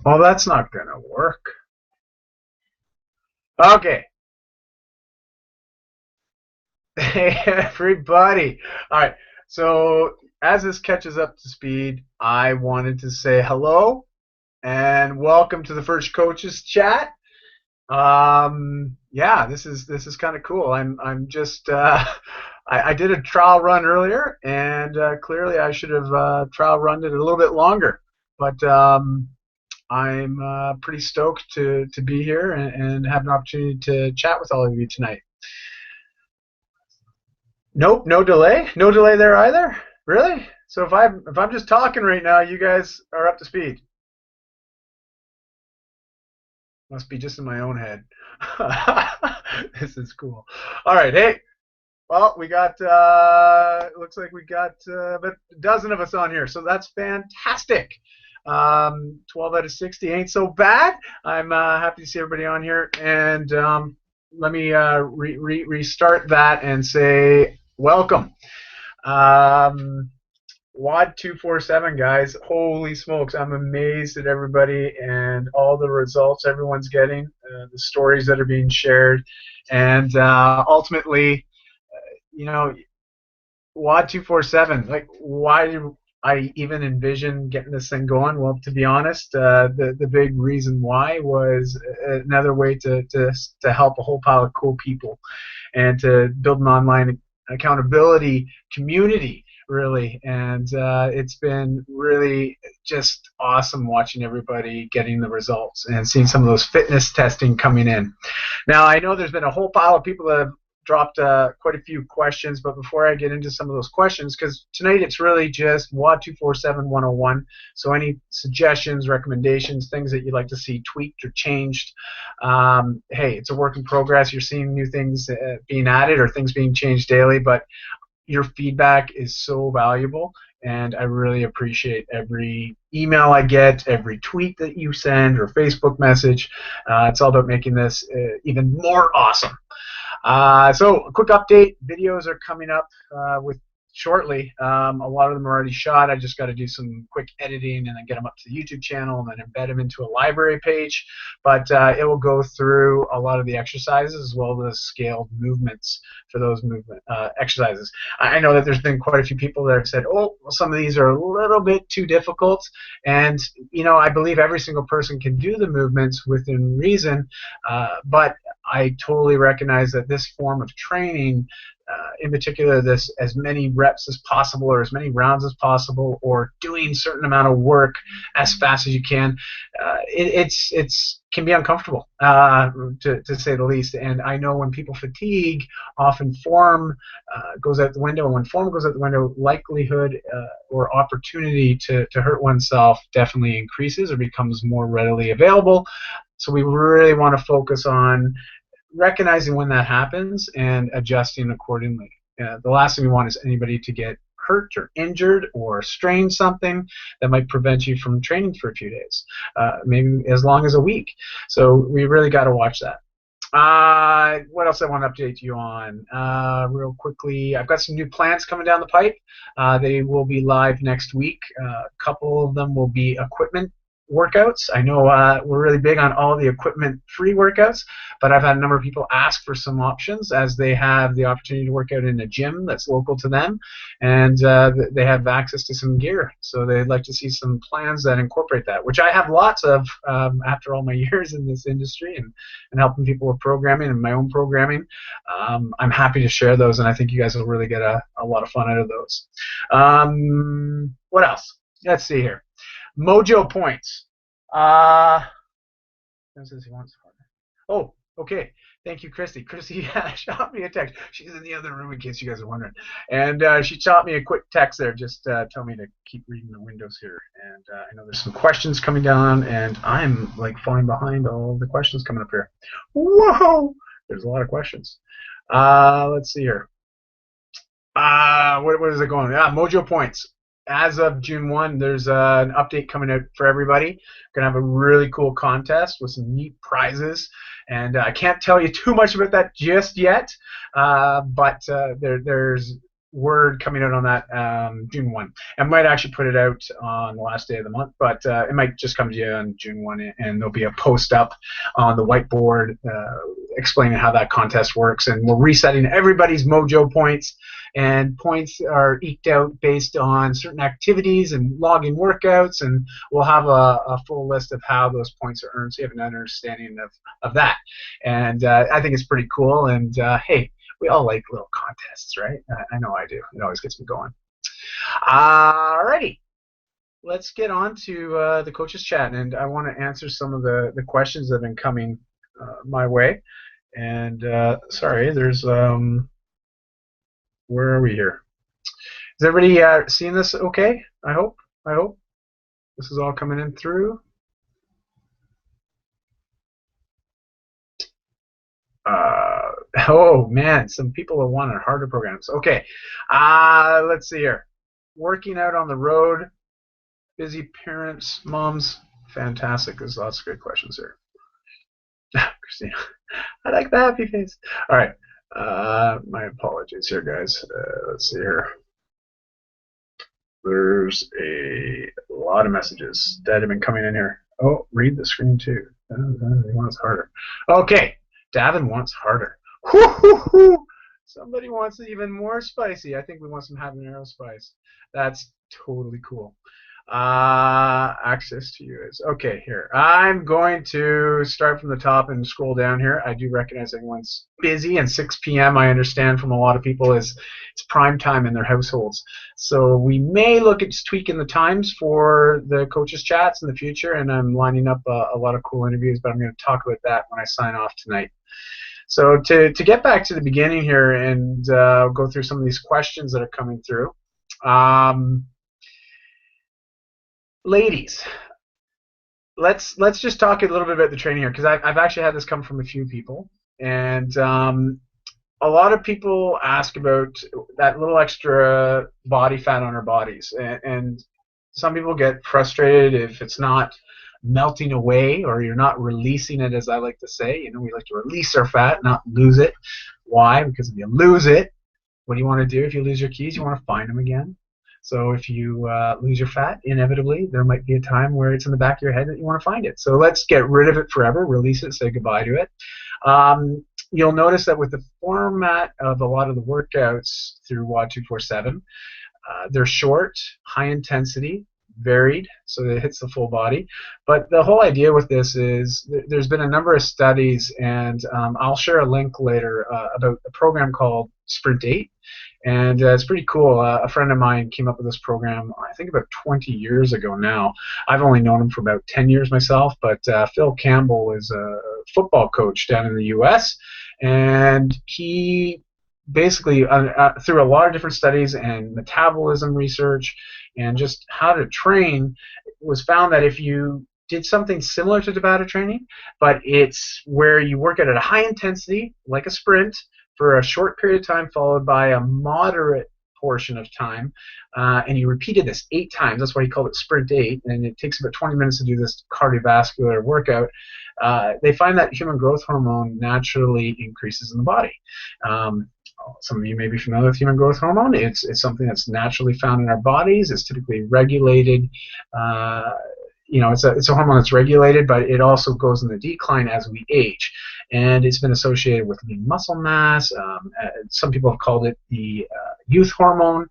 Well, that's not going to work. Okay. Hey, everybody. All right. So, as this catches up to speed, I wanted to say hello and welcome to the first coaches chat. Yeah, this is kind of cool. I'm just I did a trial run earlier, and clearly I should have trial run it a little bit longer. But I'm pretty stoked to be here and have an opportunity to chat with all of you tonight. Nope, no delay there either. Really? So if I'm just talking right now, you guys are up to speed. Must be just in my own head. This is cool. All right, hey. Well, we got looks like we got about a dozen of us on here, so that's fantastic. 12 out of 60 ain't so bad. I'm happy to see everybody on here, and let me restart that and say welcome. WOD 247, guys. Holy smokes, I'm amazed at everybody and all the results everyone's getting, the stories that are being shared, and ultimately, you know, WOD 247, like, why do I even envision getting this thing going? Well, to be honest, the big reason why was another way to help a whole pile of cool people and to build an online accountability community, really. And it's been really just awesome watching everybody getting the results and seeing some of those fitness testing coming in. Now, I know there's been a whole pile of people that have dropped quite a few questions, but before I get into some of those questions, because tonight it's really just WOD 247 101, so any suggestions, recommendations, things that you'd like to see tweaked or changed, hey, it's a work in progress. You're seeing new things being added or things being changed daily, but your feedback is so valuable, and I really appreciate every email I get, every tweet that you send or Facebook message. It's all about making this even more awesome. So a quick update, videos are coming up with shortly. A lot of them are already shot. I just got to do some quick editing and then get them up to the YouTube channel and then embed them into a library page. But it will go through a lot of the exercises as well as scaled movements for those movement exercises. I know that there's been quite a few people that have said, oh, well, some of these are a little bit too difficult. And, you know, I believe every single person can do the movements within reason, but I totally recognize that this form of training, in particular, this as many reps as possible or as many rounds as possible, or doing a certain amount of work as fast as you can, it's can be uncomfortable, to say the least. And I know when people fatigue, often form goes out the window. And when form goes out the window, likelihood or opportunity to hurt oneself definitely increases or becomes more readily available. So we really want to focus on recognizing when that happens and adjusting accordingly. The last thing we want is anybody to get hurt or injured or strain something that might prevent you from training for a few days, maybe as long as a week. So we really got to watch that. What else I want to update you on real quickly? I've got some new plans coming down the pipe. They will be live next week. A couple of them will be equipment workouts. I know we're really big on all the equipment-free workouts, but I've had a number of people ask for some options as they have the opportunity to work out in a gym that's local to them, and they have access to some gear. So they'd like to see some plans that incorporate that, which I have lots of after all my years in this industry and helping people with programming and my own programming. I'm happy to share those, and I think you guys will really get a lot of fun out of those. What else? Let's see here. Mojo points. Oh, okay. Thank you, Christy. Christy shot me a text. She's in the other room in case you guys are wondering. And she shot me a quick text there. Just tell me to keep reading the windows here. And I know there's some questions coming down, and I'm like falling behind all the questions coming up here. Whoa! There's a lot of questions. Let's see here. What is it going? Mojo points. As of June 1, there's an update coming out for everybody. Going to have a really cool contest with some neat prizes, and I can't tell you too much about that just yet, but there's word coming out on that June 1. I might actually put it out on the last day of the month, but it might just come to you on June 1, and there'll be a post up on the whiteboard explaining how that contest works. And we're resetting everybody's mojo points, and points are eked out based on certain activities and logging workouts, and we'll have a full list of how those points are earned so you have an understanding of that. And I think it's pretty cool, and hey, we all like little contests, right? I know I do. It always gets me going. Alrighty, let's get on to the coaches chat, and I want to answer some of the questions that have been coming my way. And sorry, there's where are we here? Is everybody seeing this okay? I hope this is all coming in through. Oh man, some people have wanted harder programs. Okay, let's see here. Working out on the road, busy parents, moms, fantastic. There's lots of great questions here. Christina, I like the happy face. All right, my apologies here, guys. Let's see here. There's a lot of messages that have been coming in here. Oh, read the screen too. He wants harder. Okay, Davin wants harder. Somebody wants it even more spicy. I think we want some habanero spice. That's totally cool. Access to you is okay. Here, I'm going to start from the top and scroll down here. I do recognize everyone's busy, and 6 p.m. I understand from a lot of people is it's prime time in their households. So we may look at tweaking the times for the coaches chats in the future, and I'm lining up a lot of cool interviews. But I'm going to talk about that when I sign off tonight. So to get back to the beginning here and go through some of these questions that are coming through. Ladies, let's just talk a little bit about the training here, because I've actually had this come from a few people, and a lot of people ask about that little extra body fat on our bodies, and some people get frustrated if it's not melting away or you're not releasing it, as I like to say. You know, we like to release our fat, not lose it. Why? Because if you lose it, what do you want to do if you lose your keys? You want to find them again. So if you lose your fat, inevitably, there might be a time where it's in the back of your head that you want to find it. So let's get rid of it forever, release it, say goodbye to it. You'll notice that with the format of a lot of the workouts through WOD 247, they're short, high intensity, varied, so that it hits the full body. But the whole idea with this is there's been a number of studies, and I'll share a link later about a program called Sprint 8. And it's pretty cool. A friend of mine came up with this program, I think about 20 years ago now. I've only known him for about 10 years myself, but Phil Campbell is a football coach down in the U.S., and he basically, through a lot of different studies and metabolism research and just how to train, was found that if you did something similar to Tabata training, but it's where you work at a high intensity, like a sprint, for a short period of time followed by a moderate portion of time, and you repeated this 8 times. That's why he called it Sprint 8, and it takes about 20 minutes to do this cardiovascular workout. They find that human growth hormone naturally increases in the body. Some of you may be familiar with human growth hormone. It's something that's naturally found in our bodies. It's typically regulated. You know, it's a hormone that's regulated, but it also goes in the decline as we age. And it's been associated with lean muscle mass. Some people have called it the youth hormone.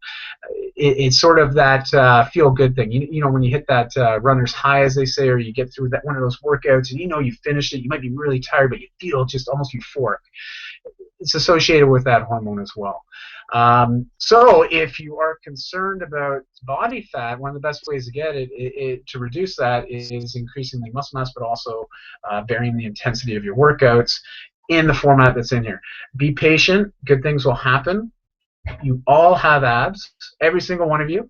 It's sort of that feel-good thing. You know, when you hit that runner's high, as they say, or you get through that one of those workouts, and you know you finished it, you might be really tired, but you feel just almost euphoric. It's associated with that hormone as well. So if you are concerned about body fat, one of the best ways to get it to reduce that is increasing the muscle mass, but also varying the intensity of your workouts in the format that's in here. Be patient. Good things will happen. You all have abs, every single one of you.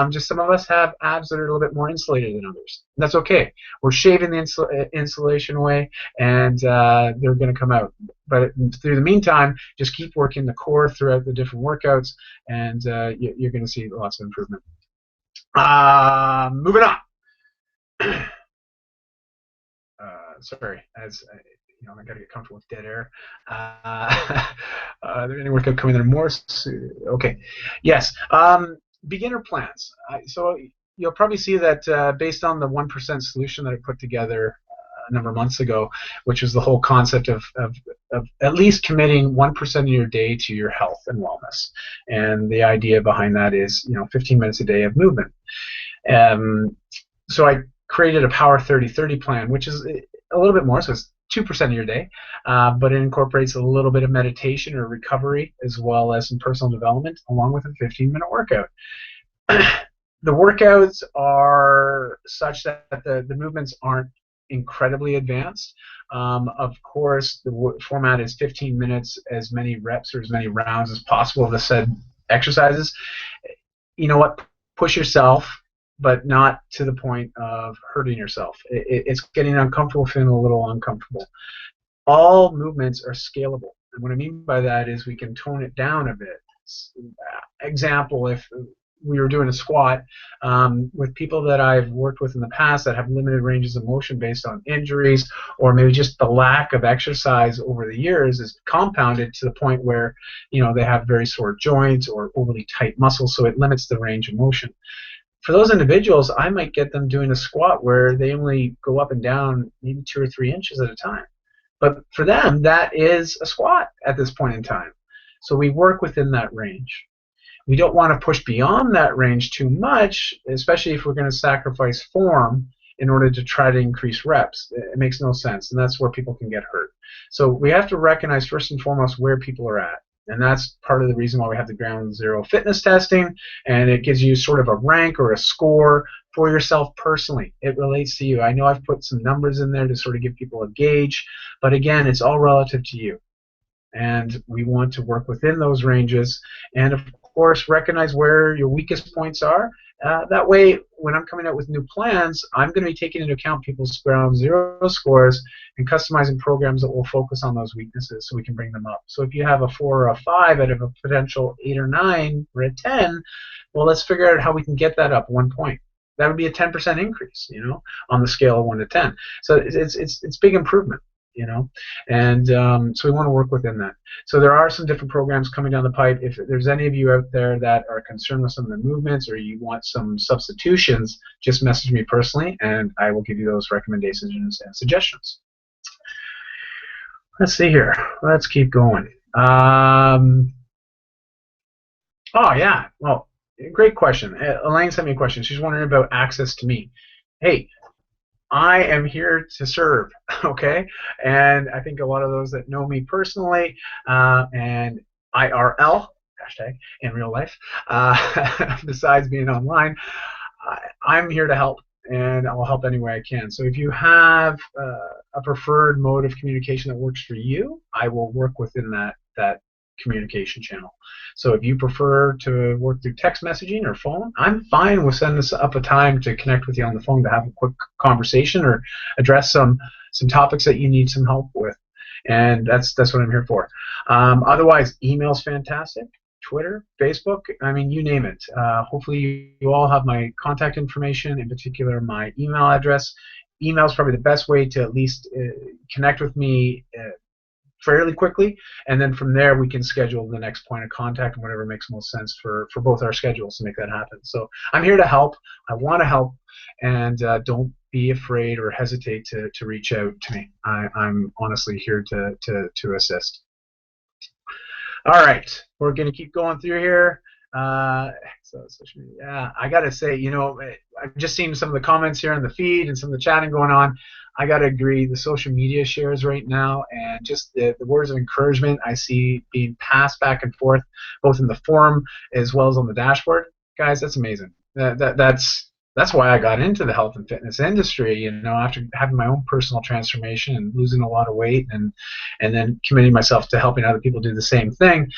Just some of us have abs that are a little bit more insulated than others. That's okay. We're shaving the insulation away, and they're going to come out. But through the meantime, just keep working the core throughout the different workouts, and you're going to see lots of improvement. Moving on. Sorry, as I got to get comfortable with dead air. There any workout coming there more? Okay, yes. Beginner plans. So you'll probably see that based on the 1% solution that I put together a number of months ago, which was the whole concept of at least committing 1% of your day to your health and wellness. And the idea behind that is 15 minutes a day of movement. So I created a Power 30-30 plan, which is a little bit more, so it's 2% of your day, but it incorporates a little bit of meditation or recovery as well as some personal development along with a 15-minute workout. The workouts are such that the movements aren't incredibly advanced. Of course, the format is 15 minutes, as many reps or as many rounds as possible of the said exercises. You know what? Push yourself, but not to the point of hurting yourself. It's getting uncomfortable, feeling a little uncomfortable. All movements are scalable. And what I mean by that is we can tone it down a bit. Example, if we were doing a squat with people that I've worked with in the past that have limited ranges of motion based on injuries, or maybe just the lack of exercise over the years is compounded to the point where they have very sore joints or overly tight muscles, so it limits the range of motion. For those individuals, I might get them doing a squat where they only go up and down maybe 2 or 3 inches at a time. But for them, that is a squat at this point in time. So we work within that range. We don't want to push beyond that range too much, especially if we're going to sacrifice form in order to try to increase reps. It makes no sense, and that's where people can get hurt. So we have to recognize first and foremost where people are at. And that's part of the reason why we have the ground zero fitness testing, and it gives you sort of a rank or a score for yourself personally. It relates to you. I know I've put some numbers in there to sort of give people a gauge, but again, it's all relative to you. And we want to work within those ranges, and of course recognize where your weakest points are. That way, when I'm coming out with new plans, I'm going to be taking into account people's ground zero scores and customizing programs that will focus on those weaknesses so we can bring them up. So if you have a 4 or a 5 out of a potential 8 or 9 or a 10, well, let's figure out how we can get that up 1 point. That would be a 10% increase, on the scale of 1 to 10. So it's big improvement. And so we want to work within that. So there are some different programs coming down the pipe. If there's any of you out there that are concerned with some of the movements or you want some substitutions, just message me personally and I will give you those recommendations and suggestions. Let's see here. Let's keep going. Oh yeah, well, great question. Elaine sent me a question. She's wondering about access to me. Hey, I am here to serve, okay? And I think a lot of those that know me personally and IRL, hashtag, in real life, besides being online, I'm here to help, and I'll help any way I can. So if you have a preferred mode of communication that works for you, I will work within that communication channel. So if you prefer to work through text messaging or phone, I'm fine with sending up a time to connect with you on the phone to have a quick conversation or address some topics that you need some help with. And that's what I'm here for. Otherwise, email's fantastic. Twitter, Facebook, I mean, you name it. Hopefully you all have my contact information, in particular my email address. Email is probably the best way to at least connect with me fairly quickly, and then from there we can schedule the next point of contact and whatever makes most sense for both our schedules to make that happen. So I'm here to help. I want to help, and don't be afraid or hesitate to reach out to me. I'm honestly here to assist. All right, we're going to keep going through here. So social media, yeah, I gotta say, I've just seen some of the comments here on the feed and some of the chatting going on. I gotta agree, the social media shares right now and just the words of encouragement I see being passed back and forth, both in the forum as well as on the dashboard. Guys, that's amazing. That's why I got into the health and fitness industry, after having my own personal transformation and losing a lot of weight and then committing myself to helping other people do the same thing.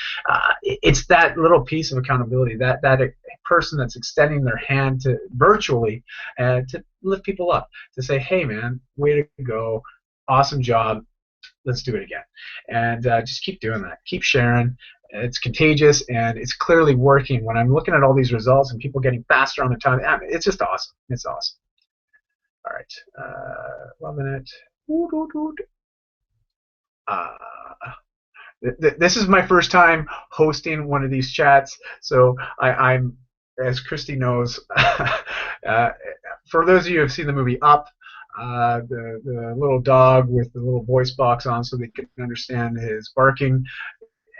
It's that little piece of accountability, that person that's extending their hand to virtually to lift people up, to say, hey man, way to go, awesome job, let's do it again. And just keep doing that, keep sharing. It's contagious, and it's clearly working. When I'm looking at all these results and people getting faster on their time, it's just awesome. It's awesome. All right, loving it. Uh, this is my first time hosting one of these chats, so I'm, as Christy knows, for those of you who have seen the movie Up, the little dog with the little voice box on so they can understand his barking,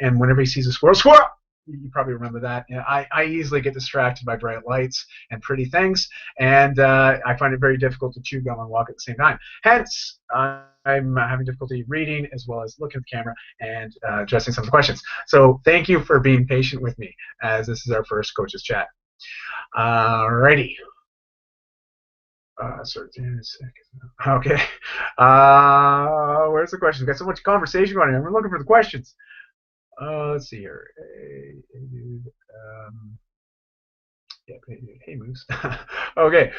and whenever he sees a squirrel, squirrel! You probably remember that. You know, I easily get distracted by bright lights and pretty things, and I find it very difficult to chew gum and walk at the same time. Hence, I'm having difficulty reading as well as looking at the camera and addressing some of the questions. So thank you for being patient with me, as this is our first coaches chat. Alrighty. Sorry, okay. Where's the questions? We've got so much conversation going on. We're looking for the questions. Let's see here. Hey, hey Moose. Okay.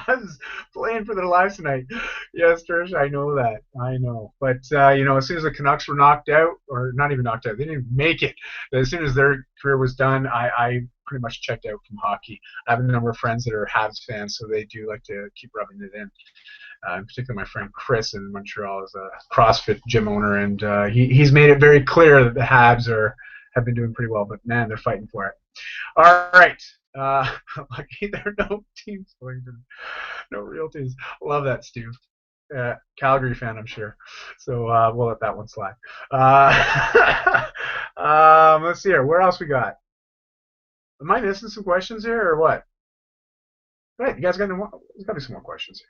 That's playing for their lives tonight. Yes, Trish, I know that. I know. But, you know, as soon as the Canucks were knocked out, or not even knocked out, they didn't even make it. As soon as their career was done, I pretty much checked out from hockey. I have a number of friends that are Habs fans, so they do like to keep rubbing it in. In particular, my friend Chris in Montreal is a CrossFit gym owner, and he's made it very clear that the Habs have been doing pretty well, but man, they're fighting for it. All right. Lucky there are no teams, no real teams. Love that, Stu. Calgary fan, I'm sure. So we'll let that one slide. Let's see here. Where else we got? Am I missing some questions here, or what? Right, you guys got there's got to be some more questions here.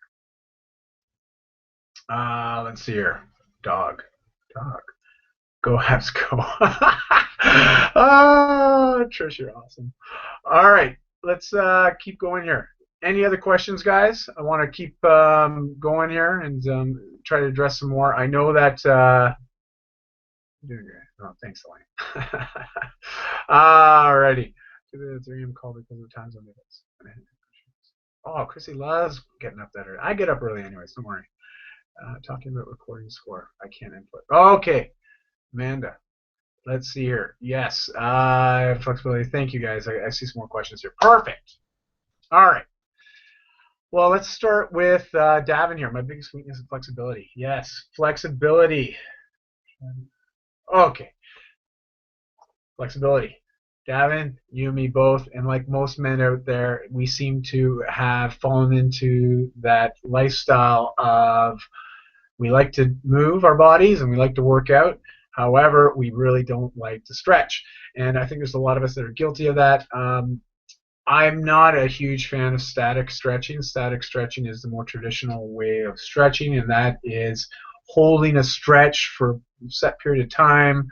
Let's see here. Dog. Go Habs, go. Oh, Trish, you're awesome. All right, let's keep going here. Any other questions, guys? I want to keep going here and try to address some more. I know that. Oh, thanks, Elaine. All righty. 3 a.m. call because of time zone. Oh, Chrissy loves getting up that early. I get up early anyways, don't worry. Talking about recording score. I can't input. Okay, Amanda. Let's see here. Yes, flexibility. Thank you, guys. I see some more questions here. Perfect. All right. Well, let's start with Davin here. My biggest weakness is flexibility. Yes, flexibility. Okay. Flexibility. Davin, you and me both, and like most men out there, we seem to have fallen into that lifestyle of we like to move our bodies and we like to work out. However, we really don't like to stretch. And I think there's a lot of us that are guilty of that. I'm not a huge fan of static stretching. Static stretching is the more traditional way of stretching, and that is holding a stretch for a set period of time,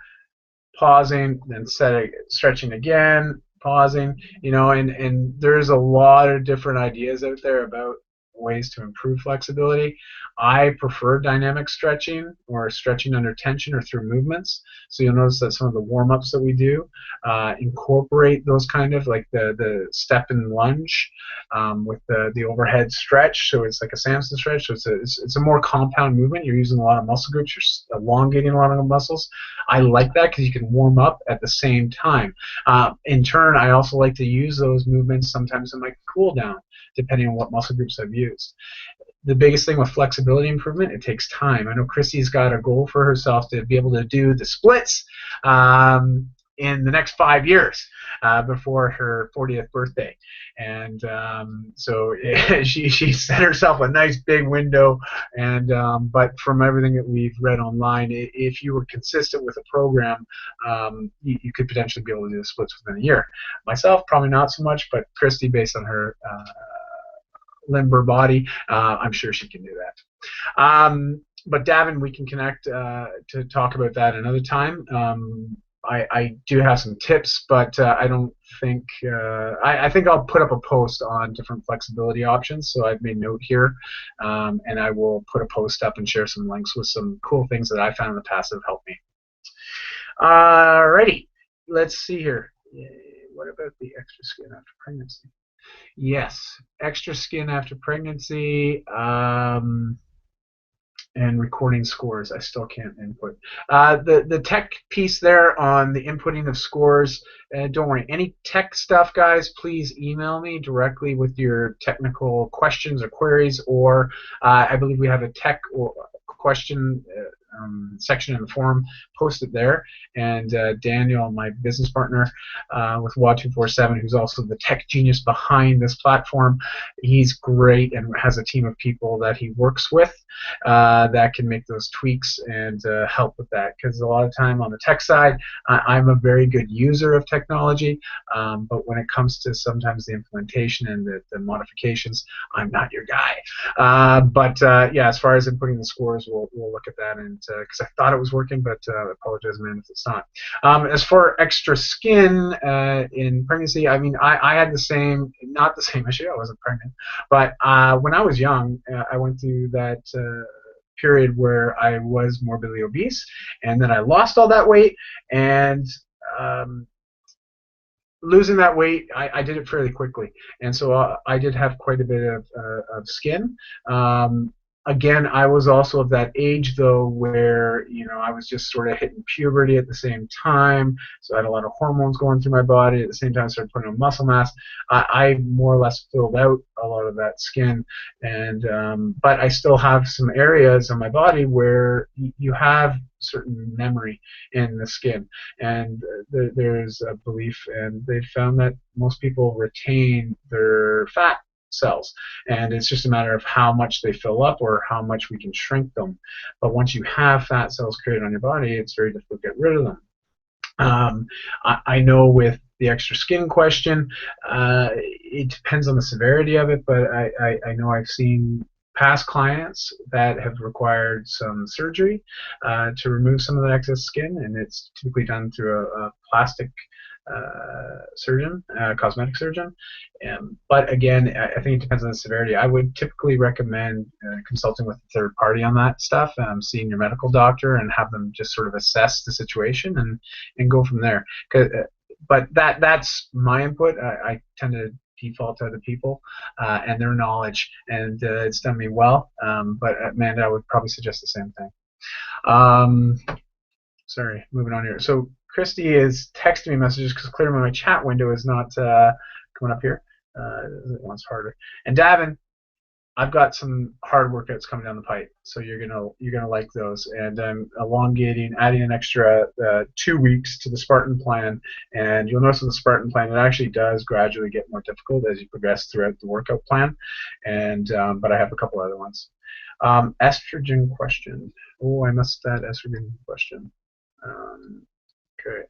pausing, then stretching again, pausing, you know, and there's a lot of different ideas out there about ways to improve flexibility. I prefer dynamic stretching or stretching under tension or through movements. So you'll notice that some of the warm-ups that we do incorporate those kind of like the step and lunge with the overhead stretch. So it's like a Samson stretch. So it's a more compound movement. You're using a lot of muscle groups. You're elongating a lot of muscles. I like that because you can warm up at the same time. In turn, I also like to use those movements sometimes in my cool down, depending on what muscle groups I've used. The biggest thing with flexibility improvement, it takes time. I know Christy's got a goal for herself to be able to do the splits in the next 5 years before her 40th birthday. And so she set herself a nice big window. And but from everything that we've read online, if you were consistent with a program, you could potentially be able to do the splits within a year. Myself, probably not so much, but Christy, based on her limber body, I'm sure she can do that. But Davin, we can connect to talk about that another time. I do have some tips, but I don't think I think I'll put up a post on different flexibility options. So I've made note here, and I will put a post up and share some links with some cool things that I found in the past that have helped me. Alrighty, let's see here. What about the extra skin after pregnancy? Yes, extra skin after pregnancy and recording scores. I still can't input. The tech piece there on the inputting of scores, don't worry. Any tech stuff, guys, please email me directly with your technical questions or queries, or I believe we have a tech question section in the forum, post it there. And Daniel, my business partner with WOD 247, who's also the tech genius behind this platform, he's great and has a team of people that he works with that can make those tweaks and help with that. Because a lot of time on the tech side, I'm a very good user of technology, but when it comes to sometimes the implementation and the modifications, I'm not your guy. Yeah, as far as inputting the scores, we'll look at that, and because I thought it was working, but I apologize, man, if it's not. As for extra skin in pregnancy, I mean, I had the same, not the same issue. I wasn't pregnant, but when I was young, I went through that period where I was morbidly obese, and then I lost all that weight, and losing that weight, I did it fairly quickly, and so I did have quite a bit of skin. Again, I was also of that age, though, where, you know, I was just sort of hitting puberty at the same time, so I had a lot of hormones going through my body. At the same time, I started putting on muscle mass. I more or less filled out a lot of that skin, and but I still have some areas on my body where you have certain memory in the skin, and there's a belief, and they've found that most people retain their fat cells, and it's just a matter of how much they fill up or how much we can shrink them. But once you have fat cells created on your body, it's very difficult to get rid of them. I know with the extra skin question, it depends on the severity of it, but I know I've seen past clients that have required some surgery to remove some of the excess skin, and it's typically done through a plastic surgeon, cosmetic surgeon. But again, I think it depends on the severity. I would typically recommend consulting with a third party on that stuff, seeing your medical doctor, and have them just sort of assess the situation and go from there. But that's my input. I tend to default to other people and their knowledge, and it's done me well. But Amanda, I would probably suggest the same thing. Sorry, moving on here. So Christy is texting me messages because clearly my chat window is not coming up here. It wants harder. And Davin, I've got some hard workouts coming down the pipe, so you're gonna like those. And I'm adding an extra 2 weeks to the Spartan plan. And you'll notice with the Spartan plan, it actually does gradually get more difficult as you progress throughout the workout plan. And but I have a couple other ones. Estrogen question. Oh, I missed that estrogen question. Okay.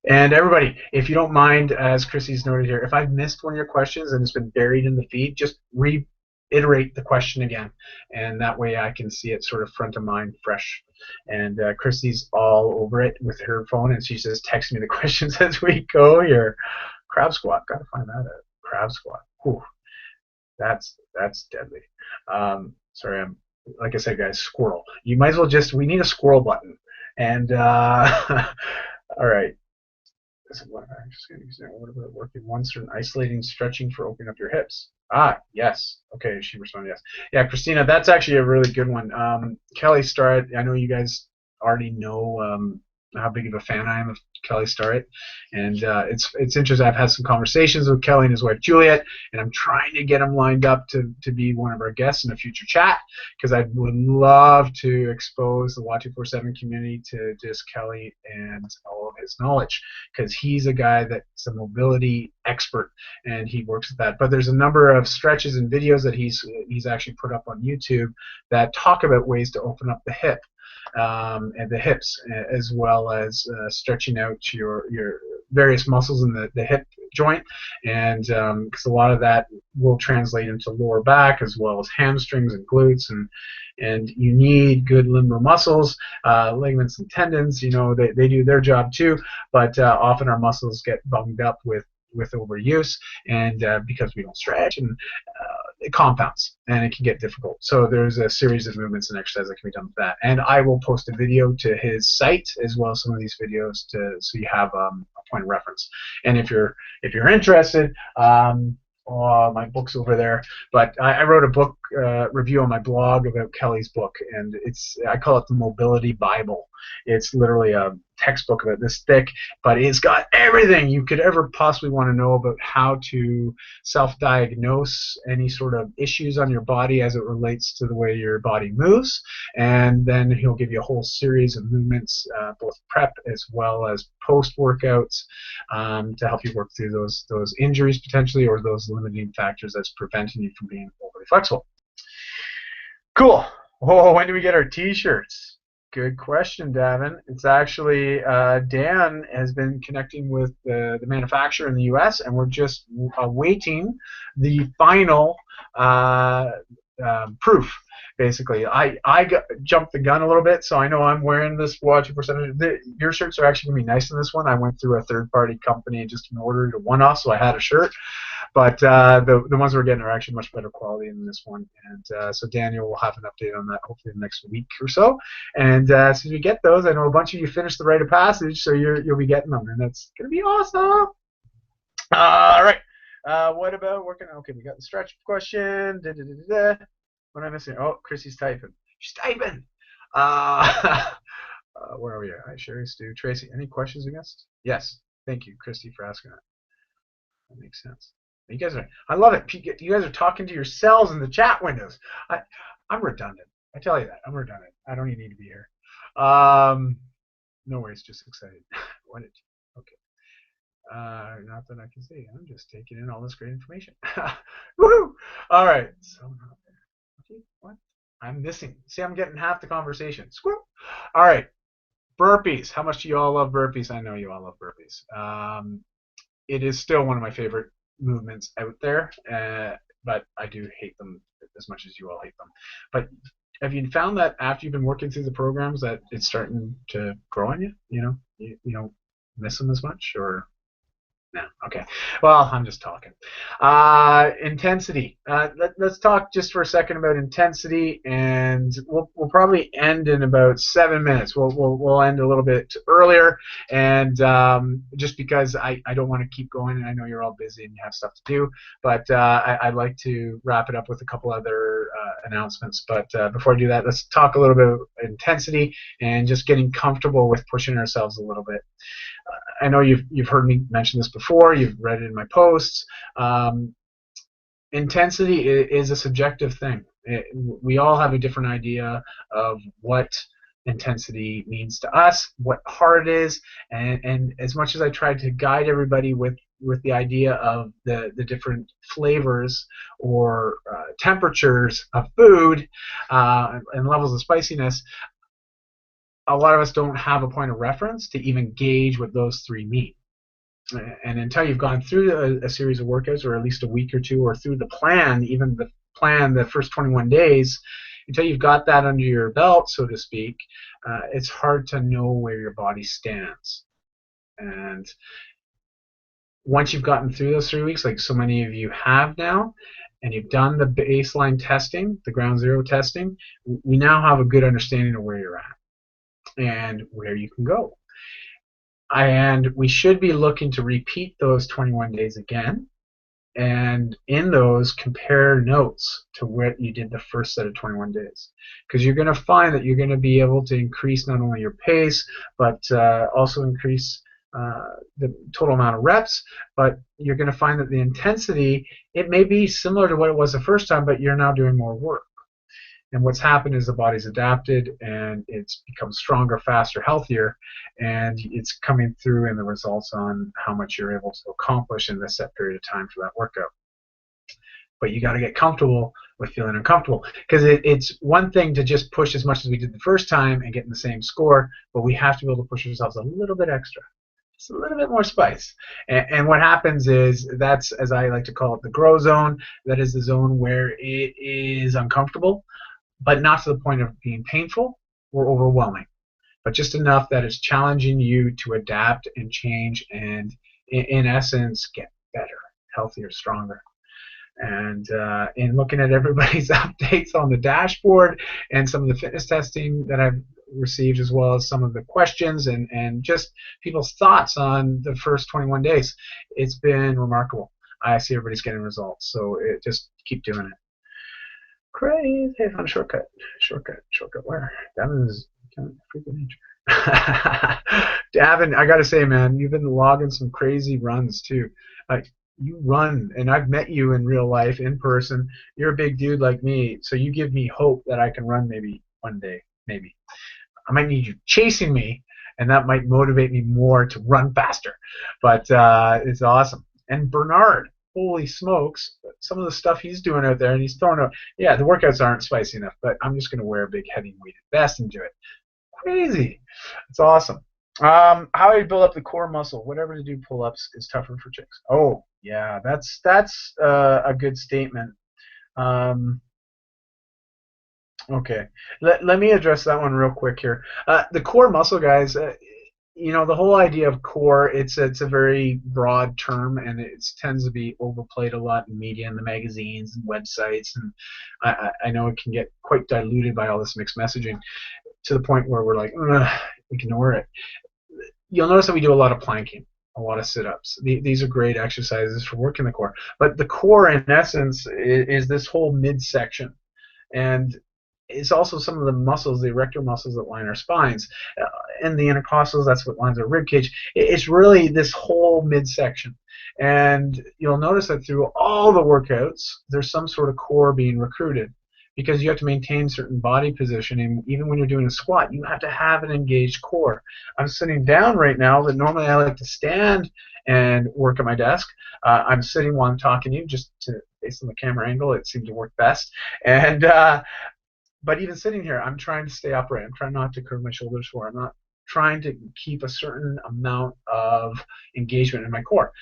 And everybody, if you don't mind, as Chrissy's noted here, if I've missed one of your questions and it's been buried in the feed, just reiterate the question again, and that way I can see it sort of front of mind, fresh. And Chrissy's all over it with her phone, and she says, text me the questions as we go here. Crab squat, gotta find that out. Crab squat. Whew. That's deadly. Sorry, like I said, guys, squirrel. You might as well we need a squirrel button. And all right. I'm just going to use that. What about working once or isolating stretching for opening up your hips? Ah, yes. Okay, she responded yes. Yeah, Christina, that's actually a really good one. Kelly Starrett, I know you guys already know how big of a fan I am of Kelly Starrett, and it's interesting. I've had some conversations with Kelly and his wife Juliet, and I'm trying to get him lined up to be one of our guests in a future chat, because I would love to expose the WOD 247 community to just Kelly and all of his knowledge, because he's a guy that's a mobility expert and he works with that. But there's a number of stretches and videos that he's actually put up on YouTube that talk about ways to open up the hip. And the hips, as well as stretching out your various muscles in the hip joint, and because a lot of that will translate into lower back as well as hamstrings and glutes, and you need good lumbar muscles, ligaments and tendons. You know, they do their job too, but often our muscles get bunged up with overuse, and because we don't stretch, and it compounds and it can get difficult. So there's a series of movements and exercises that can be done with that. And I will post a video to his site as well as some of these videos so you have a point of reference. And if you're interested, my book's over there. But I wrote a book review on my blog about Kelly's book, and I call it the Mobility Bible. It's literally a textbook about this thick, but it's got everything you could ever possibly want to know about how to self-diagnose any sort of issues on your body as it relates to the way your body moves. And then he'll give you a whole series of movements, both prep as well as post workouts, to help you work through those injuries potentially, or those limiting factors that's preventing you from being overly flexible. Cool. Oh, when do we get our t-shirts? Good question, Davin. It's actually Dan has been connecting with the manufacturer in the U.S., and we're just awaiting the final proof. Basically, I jumped the gun a little bit, so I know I'm wearing this WOD 247. Your shirts are actually gonna be nice in this one. I went through a third-party company just in order to one-off, so I had a shirt. But the ones we're getting are actually much better quality than this one. And so Daniel will have an update on that hopefully in the next week or so. And as soon as we get those, I know a bunch of you finished the rite of passage, so you'll be getting them, and that's going to be awesome. All right. What about working? Okay, we got the stretch question. What am I missing? Oh, Chrissy's typing. She's typing. Where are we at? Hi, Sherry, Stu, Tracy. Any questions we missed? Yes. Thank you, Christy, for asking that. That makes sense. You guys are, I love it. You guys are talking to yourselves in the chat windows. I'm redundant. I tell you that. I'm redundant. I don't even need to be here. No worries, just excited. Okay. Not that I can see. I'm just taking in all this great information. Woohoo! All right. So, okay, what? I'm missing. See, I'm getting half the conversation. Squirrel. All right. Burpees. How much do you all love burpees? I know you all love burpees. It is still one of my favorite movements out there, but I do hate them as much as you all hate them. But have you found that after you've been working through the programs that it's starting to grow on you? You don't miss them as much, or no? Okay. Well, I'm just talking. Intensity. Let's talk just for a second about intensity, and we'll probably end in about 7 minutes. We'll end a little bit earlier, and just because I don't want to keep going, and I know you're all busy and you have stuff to do, but I'd like to wrap it up with a couple other announcements. But before I do that, let's talk a little bit about intensity and just getting comfortable with pushing ourselves a little bit. I know you've heard me mention this before. You've read it in my posts. Intensity is a subjective thing. We all have a different idea of what intensity means to us, what hard it is, and as much as I tried to guide everybody with the idea of the different flavors or temperatures of food and levels of spiciness, a lot of us don't have a point of reference to even gauge what those three mean. And until you've gone through a series of workouts, or at least a week or two, or through the plan, even the plan, the first 21 days, until you've got that under your belt, so to speak, it's hard to know where your body stands. And once you've gotten through those 3 weeks, like so many of you have now, and you've done the baseline testing, the ground zero testing, we now have a good understanding of where you're at and where you can go. And we should be looking to repeat those 21 days again, and in those compare notes to what you did the first set of 21 days, because you're going to find that you're going to be able to increase not only your pace, but also increase the total amount of reps. But you're going to find that the intensity, it may be similar to what it was the first time, but you're now doing more work. And what's happened is the body's adapted, and it's become stronger, faster, healthier, and it's coming through in the results on how much you're able to accomplish in this set period of time for that workout. But you got to get comfortable with feeling uncomfortable, because it's one thing to just push as much as we did the first time and get in the same score, but we have to be able to push ourselves a little bit extra. Just a little bit more spice. And what happens is, that's, as I like to call it, the grow zone. That is the zone where it is uncomfortable, but not to the point of being painful or overwhelming, but just enough that it's challenging you to adapt and change and, in essence, get better, healthier, stronger. And in looking at everybody's updates on the dashboard and some of the fitness testing that I've received, as well as some of the questions and just people's thoughts on the first 21 days, it's been remarkable. I see everybody's getting results, so just keep doing it. Crazy. Hey, I found a shortcut. Shortcut where? That is kind of freaking nature. Davin, I gotta say, man, you've been logging some crazy runs too. Like you run, and I've met you in real life, in person. You're a big dude like me, so you give me hope that I can run maybe one day. Maybe I might need you chasing me, and that might motivate me more to run faster. But it's awesome. And Bernard, holy smokes, some of the stuff he's doing out there, and he's throwing out. Yeah, the workouts aren't spicy enough, but I'm just gonna wear a big heavy weighted vest and do it. Crazy. It's awesome. How do you build up the core muscle? Whatever to do pull-ups is tougher for chicks. Oh, yeah, that's a good statement. Um, okay, let me address that one real quick here. The core muscle, guys. The whole idea of core, it's a very broad term, and it tends to be overplayed a lot in media and the magazines and websites, and I know it can get quite diluted by all this mixed messaging to the point where we're like, ignore it. You'll notice that we do a lot of planking, a lot of sit-ups. These are great exercises for working the core. But the core, in essence, is this whole midsection. And it's also some of the muscles, the erector muscles that line our spines. And the intercostals, that's what lines our rib cage. It's really this whole midsection. And you'll notice that through all the workouts, there's some sort of core being recruited, because you have to maintain certain body positioning. Even when you're doing a squat, you have to have an engaged core. I'm sitting down right now, but normally I like to stand and work at my desk. I'm sitting while I'm talking to you, just based on the camera angle, it seemed to work best. And but even sitting here, I'm trying to stay upright. I'm trying not to curve my shoulders forward. I'm not trying to keep a certain amount of engagement in my core.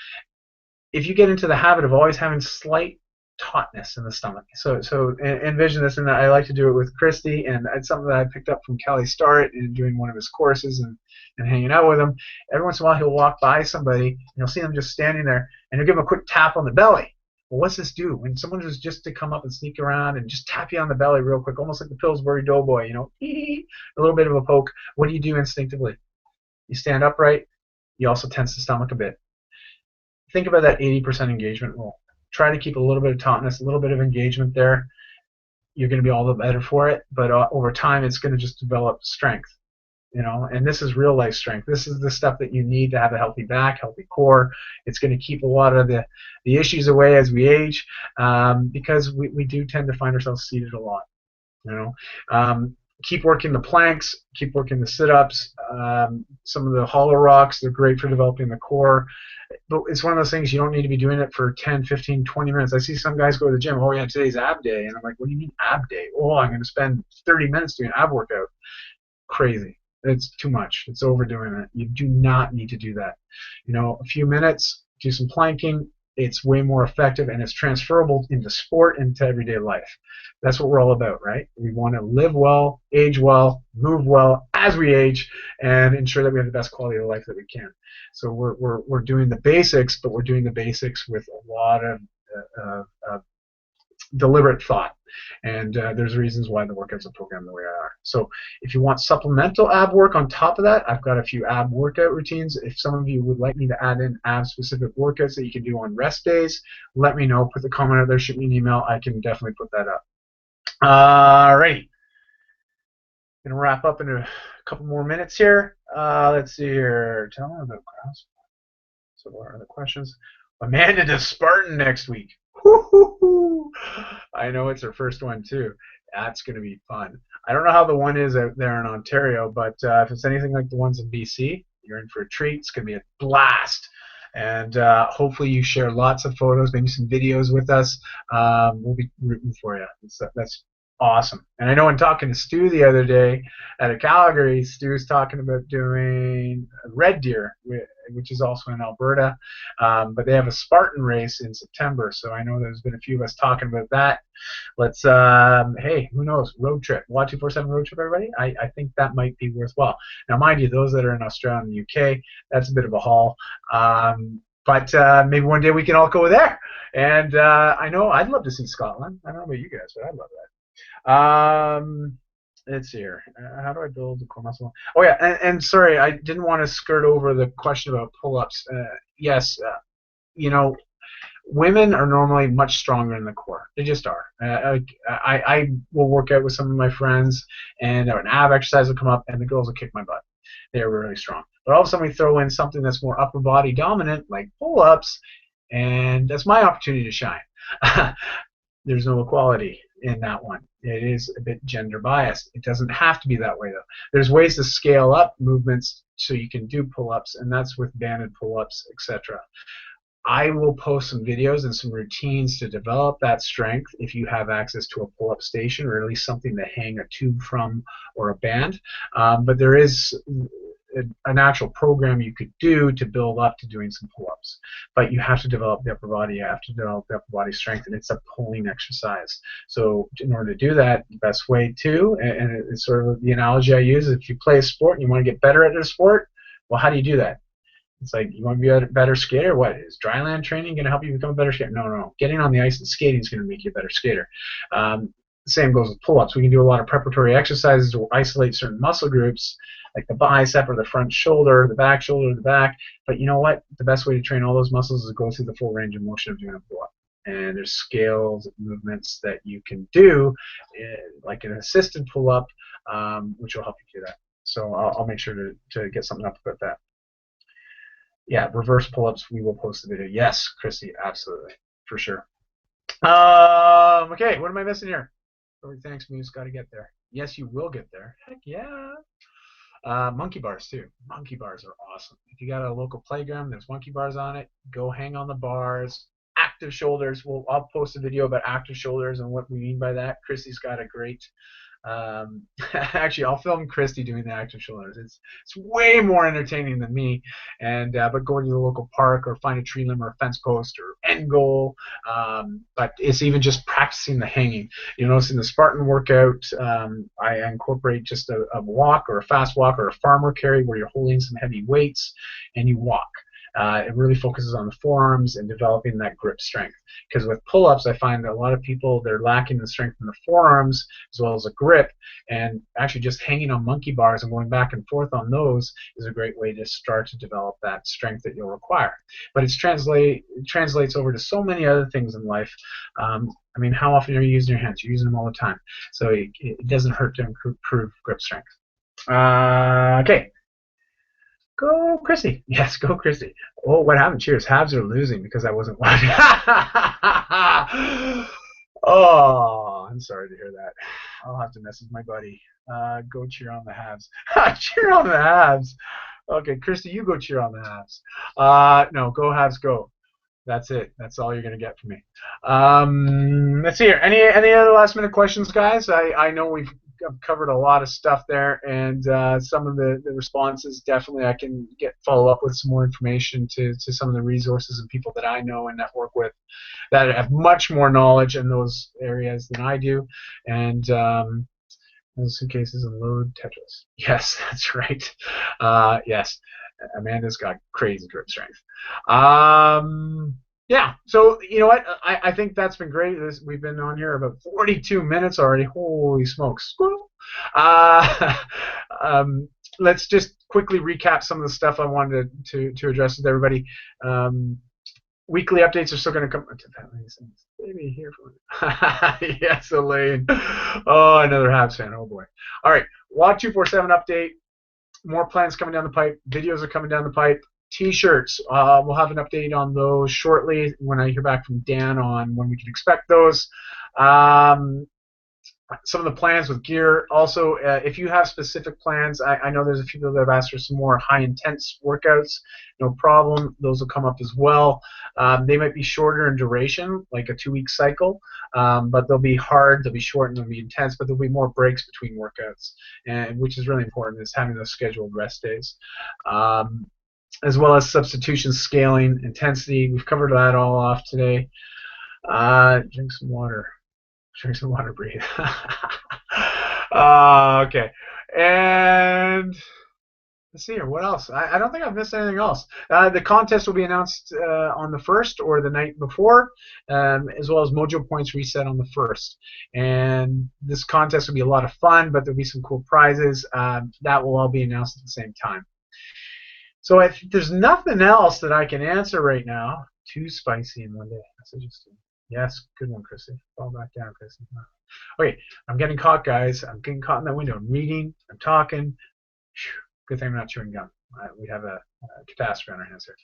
If you get into the habit of always having slight tautness in the stomach. So envision this, and I like to do it with Christy, and it's something that I picked up from Kelly Starrett in doing one of his courses and hanging out with him. Every once in a while, he'll walk by somebody, and you'll see them just standing there, and he'll give them a quick tap on the belly. Well, what's this do? When someone was just to come up and sneak around and just tap you on the belly real quick, almost like the Pillsbury Doughboy, a little bit of a poke, what do you do instinctively? You stand upright. You also tense the stomach a bit. Think about that 80% engagement rule. Try to keep a little bit of tautness, a little bit of engagement there. You're going to be all the better for it, but over time it's going to just develop strength, and this is real life strength. This is the stuff that you need to have a healthy back, healthy core. It's going to keep a lot of the issues away as we age, because we do tend to find ourselves seated a lot. Keep working the planks, keep working the sit-ups. Some of the hollow rocks, they're great for developing the core. But it's one of those things, you don't need to be doing it for 10, 15, 20 minutes. I see some guys go to the gym, oh yeah, today's ab day. And I'm like, what do you mean ab day? Oh, I'm going to spend 30 minutes doing ab workout. Crazy. It's too much. It's overdoing it. You do not need to do that. A few minutes, do some planking. It's way more effective, and it's transferable into sport and to everyday life. That's what we're all about, right? We want to live well, age well, move well as we age, and ensure that we have the best quality of life that we can. So we're doing the basics, but we're doing the basics with a lot of deliberate thought. And there's reasons why the workouts are programmed the way they are. So if you want supplemental ab work on top of that, I've got a few ab workout routines. If some of you would like me to add in ab-specific workouts that you can do on rest days, let me know. Put the comment out there, shoot me an email. I can definitely put that up. Alrighty. Going to wrap up in a couple more minutes here. Let's see here. Tell me about CrossFit. So what are the questions? Amanda to Spartan next week. I know it's her first one too. That's going to be fun. I don't know how the one is out there in Ontario, but if it's anything like the ones in BC, you're in for a treat. It's going to be a blast. And hopefully you share lots of photos, maybe some videos with us. We'll be rooting for you. That's awesome. And I know in talking to Stu the other day at a Calgary, Stu's talking about doing Red Deer, which is also in Alberta. But they have a Spartan race in September, so I know there's been a few of us talking about that. Let's, hey, who knows, road trip, WOD 247 road trip, everybody? I think that might be worthwhile. Now, mind you, those that are in Australia and the UK, that's a bit of a haul. But maybe one day we can all go there. And I know I'd love to see Scotland. I don't know about you guys, but I'd love that. Let's see here. How do I build the core muscle? Oh yeah, and sorry, I didn't want to skirt over the question about pull-ups. Yes, women are normally much stronger in the core. They just are. I will work out with some of my friends, and an ab exercise will come up, and the girls will kick my butt. they're really strong. But all of a sudden we throw in something that's more upper body dominant, like pull-ups, and that's my opportunity to shine. There's no equality in that one. It is a bit gender biased. It doesn't have to be that way, though. There's ways to scale up movements so you can do pull-ups, and that's with banded pull-ups, etc. I will post some videos and some routines to develop that strength if you have access to a pull-up station, or at least something to hang a tube from or a band. But there is an actual program you could do to build up to doing some pull-ups. But you have to develop the upper body, you have to develop the upper body strength, and it's a pulling exercise. So in order to do that, the best way to, and it's sort of the analogy I use, if you play a sport and you want to get better at a sport, well, how do you do that? It's like, you want to be a better skater? What, is dryland training going to help you become a better skater? No, no. Getting on the ice and skating is going to make you a better skater. Same goes with pull-ups. We can do a lot of preparatory exercises to isolate certain muscle groups, like the bicep or the front shoulder, the back shoulder, the back. But you know what? The best way to train all those muscles is to go through the full range of motion of doing a pull-up. And there's scales of movements that you can do, like an assisted pull-up, which will help you do that. So I'll make sure to get something up about that. Yeah, reverse pull-ups, we will post the video. Yes, Christy, absolutely, for sure. Okay, what am I missing here? Thanks, Muse, got to get there. Yes, you will get there. Heck yeah. Monkey bars, too. Monkey bars are awesome. If you got a local playground, there's monkey bars on it. Go hang on the bars. Active shoulders. I'll post a video about active shoulders and what we mean by that. Christy's got a great... actually, I'll film Christy doing the active shoulders. It's way more entertaining than me. And but going to the local park or find a tree limb or a fence post or end goal. But it's even just practicing the hanging. You'll notice in the Spartan workout, I incorporate just a walk or a fast walk or a farmer carry where you're holding some heavy weights and you walk. It really focuses on the forearms and developing that grip strength. Because with pull-ups, I find that a lot of people, they're lacking the strength in the forearms as well as a grip, and actually just hanging on monkey bars and going back and forth on those is a great way to start to develop that strength that you'll require. But it translates over to so many other things in life. I mean, how often are you using your hands? You're using them all the time. So it doesn't hurt to improve grip strength. Okay. Go, Chrissy. Yes, go, Chrissy. Oh, what happened? Cheers. Habs are losing because I wasn't watching. Oh, I'm sorry to hear that. I'll have to message my buddy. Go cheer on the Habs. Cheer on the Habs. Okay, Christy, you go cheer on the Habs. No, go Habs, go. That's it. That's all you're going to get from me. Let's see here. Any other last minute questions, guys? I know we've covered a lot of stuff there, and some of the responses, definitely I can follow up with some more information to some of the resources and people that I know and network with that have much more knowledge in those areas than I do. And suitcases and load Tetris. Yes, that's right. Yes, Amanda's got crazy grip strength. Yeah, so you know what? I think that's been great. We've been on here about 42 minutes already. Holy smokes. Let's just quickly recap some of the stuff I wanted to address with everybody. Weekly updates are still going to come. Maybe here for yes, Elaine. Oh, another Habs fan. Oh boy. All right, WOD 247 update. More plans coming down the pipe. Videos are coming down the pipe. T-shirts. We'll have an update on those shortly when I hear back from Dan on when we can expect those. Some of the plans with gear. Also, if you have specific plans, I know there's a few people that have asked for some more high-intense workouts. No problem. Those will come up as well. They might be shorter in duration, like a 2-week cycle, but they'll be hard, they'll be short, and they'll be intense, but there'll be more breaks between workouts, and which is really important, is having those scheduled rest days. As well as substitution, scaling, intensity. We've covered that all off today. Drink some water. Drink some water, breathe. Okay. And let's see here. What else? I don't think I've missed anything else. The contest will be announced on the 1st or the night before, as well as Mojo Points reset on the 1st. And this contest will be a lot of fun, but there'll be some cool prizes. That will all be announced at the same time. So if there's nothing else that I can answer right now, too spicy in one day. That's interesting. Yes, good one, Chrissy. Fall back down, Chrissy. Okay, I'm getting caught, guys. I'm getting caught in that window. I'm reading. I'm talking. Good thing I'm not chewing gum. We have a catastrophe on our hands here.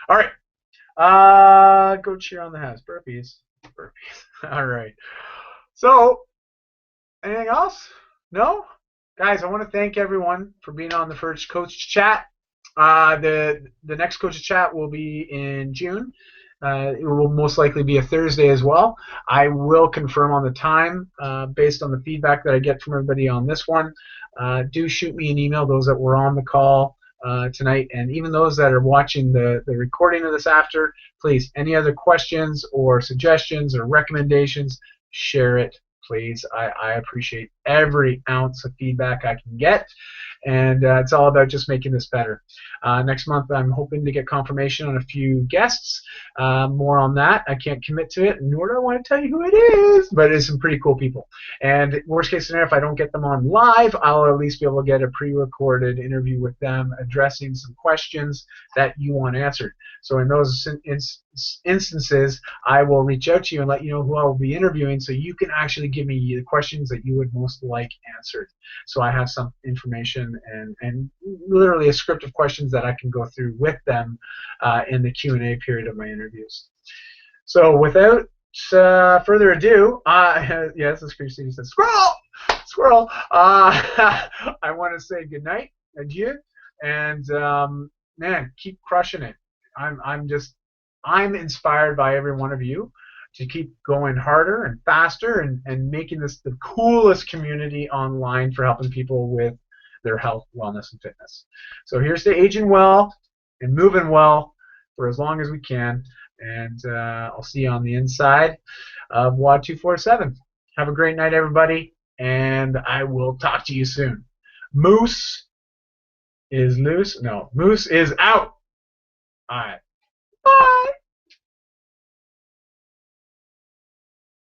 All right. Go cheer on the house. Burpees. Burpees. All right. So, anything else? No? Guys, I want to thank everyone for being on the first Coach Chat. The next Coach Chat will be in June. It will most likely be a Thursday as well. I will confirm on the time based on the feedback that I get from everybody on this one. Do shoot me an email, those that were on the call tonight, and even those that are watching the recording of this after. Please, any other questions or suggestions or recommendations, share it, please. I appreciate every ounce of feedback I can get. And it's all about just making this better. Next month, I'm hoping to get confirmation on a few guests. More on that. I can't commit to it, nor do I want to tell you who it is, but it's some pretty cool people. And worst case scenario, if I don't get them on live, I'll at least be able to get a pre-recorded interview with them addressing some questions that you want answered. So in those instances, I will reach out to you and let you know who I will be interviewing so you can actually give me the questions that you would most like answered. So I have some information and literally a script of questions that I can go through with them in the Q&A period of my interviews. So without further ado, yes, as Christine says, squirrel. I want to say good night, adieu, and man, keep crushing it. I'm inspired by every one of you to keep going harder and faster and making this the coolest community online for helping people with their health, wellness, and fitness. So here's to aging well and moving well for as long as we can. And I'll see you on the inside of WOD 247. Have a great night, everybody, and I will talk to you soon. Moose is loose. No, Moose is out. All right. Bye.